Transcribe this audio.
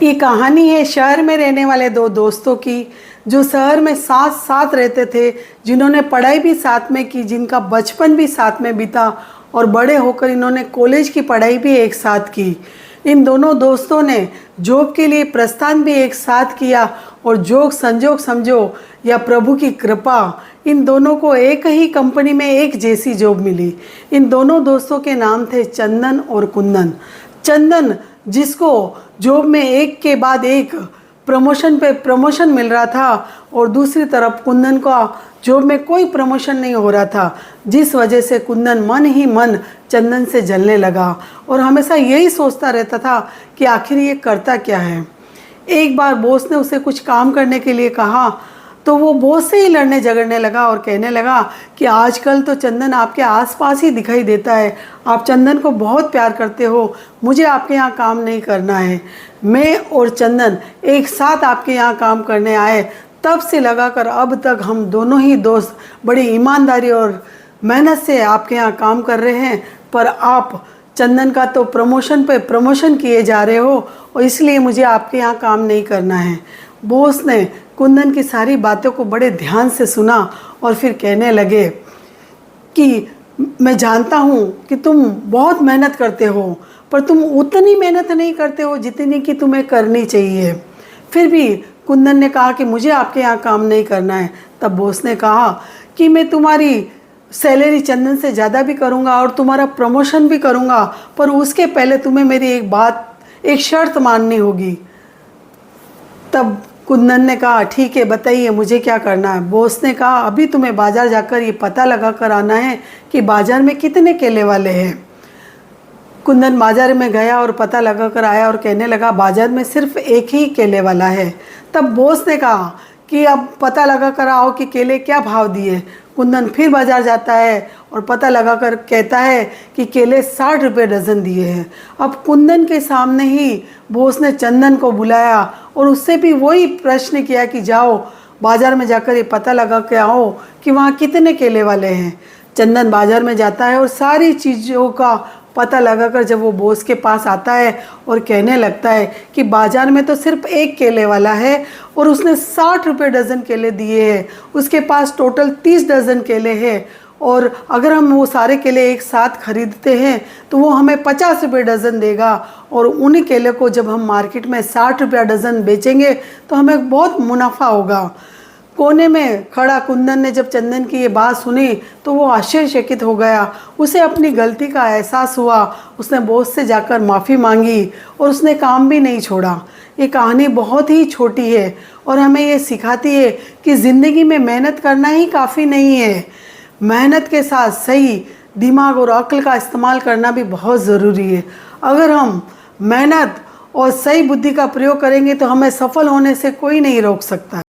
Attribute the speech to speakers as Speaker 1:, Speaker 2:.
Speaker 1: ये कहानी है शहर में रहने वाले दो दोस्तों की, जो शहर में साथ साथ रहते थे, जिन्होंने पढ़ाई भी साथ में की, जिनका बचपन भी साथ में बीता और बड़े होकर इन्होंने कॉलेज की पढ़ाई भी एक साथ की। इन दोनों दोस्तों ने जॉब के लिए प्रस्थान भी एक साथ किया और जोग संजोग समझो या प्रभु की कृपा, इन दोनों को एक ही कंपनी में एक जैसी जॉब मिली। इन दोनों दोस्तों के नाम थे चंदन और कुंदन। चंदन, जिसको जॉब में एक के बाद एक प्रमोशन पे प्रमोशन मिल रहा था, और दूसरी तरफ कुंदन का जॉब में कोई प्रमोशन नहीं हो रहा था, जिस वजह से कुंदन मन ही मन चंदन से जलने लगा और हमेशा यही सोचता रहता था कि आखिर ये करता क्या है। एक बार बॉस ने उसे कुछ काम करने के लिए कहा तो वो बॉस से ही लड़ने झगड़ने लगा और कहने लगा कि आजकल तो चंदन आपके आसपास ही दिखाई देता है, आप चंदन को बहुत प्यार करते हो, मुझे आपके यहाँ काम नहीं करना है। मैं और चंदन एक साथ आपके यहाँ काम करने आए, तब से लगाकर अब तक हम दोनों ही दोस्त बड़ी ईमानदारी और मेहनत से आपके यहाँ काम कर रहे हैं, पर आप चंदन का तो प्रमोशन पे प्रमोशन किए जा रहे हो और इसलिए मुझे आपके यहाँ काम नहीं करना है। बॉस ने कुंदन की सारी बातों को बड़े ध्यान से सुना और फिर कहने लगे कि मैं जानता हूँ कि तुम बहुत मेहनत करते हो, पर तुम उतनी मेहनत नहीं करते हो जितनी कि तुम्हें करनी चाहिए। फिर भी कुंदन ने कहा कि मुझे आपके यहाँ काम नहीं करना है। तब बॉस ने कहा कि मैं तुम्हारी सैलरी चंदन से ज़्यादा भी करूँगा और तुम्हारा प्रमोशन भी करूँगा, पर उसके पहले तुम्हें मेरी एक शर्त माननी होगी। तब कुंदन ने कहा ठीक है, बताइए मुझे क्या करना है। बॉस ने कहा अभी तुम्हें बाज़ार जाकर ये पता लगा कर आना है कि बाज़ार में कितने केले वाले हैं। कुंदन बाज़ार में गया और पता लगा कर आया और कहने लगा बाज़ार में सिर्फ एक ही केले वाला है। तब बॉस ने कहा कि अब पता लगा कर आओ कि केले क्या भाव दिए। कुंदन फिर बाज़ार जाता है और पता लगा कर कहता है कि केले 60 रुपये डज़न दिए हैं। अब कुंदन के सामने ही बॉस ने चंदन को बुलाया और उससे भी वही प्रश्न किया कि जाओ बाज़ार में जाकर ये पता लगा के आओ कि वहाँ कितने केले वाले हैं। चंदन बाज़ार में जाता है और सारी चीज़ों का पता लगाकर जब वो बॉस के पास आता है और कहने लगता है कि बाज़ार में तो सिर्फ एक केले वाला है और उसने 60 रुपये डज़न केले दिए हैं, उसके पास टोटल 30 डज़न केले हैं, और अगर हम वो सारे केले एक साथ खरीदते हैं तो वो हमें 50 रुपये डज़न देगा, और उन्हीं केले को जब हम मार्केट में 60 रुपया डज़न बेचेंगे तो हमें बहुत मुनाफा होगा। कोने में खड़ा कुंदन ने जब चंदन की ये बात सुनी तो वो आश्चर्यचकित हो गया। उसे अपनी गलती का एहसास हुआ। उसने बॉस से जाकर माफ़ी मांगी और उसने काम भी नहीं छोड़ा। ये कहानी बहुत ही छोटी है और हमें ये सिखाती है कि ज़िंदगी में मेहनत करना ही काफ़ी नहीं है, मेहनत के साथ सही दिमाग और अक्ल का इस्तेमाल करना भी बहुत ज़रूरी है। अगर हम मेहनत और सही बुद्धि का प्रयोग करेंगे तो हमें सफल होने से कोई नहीं रोक सकता।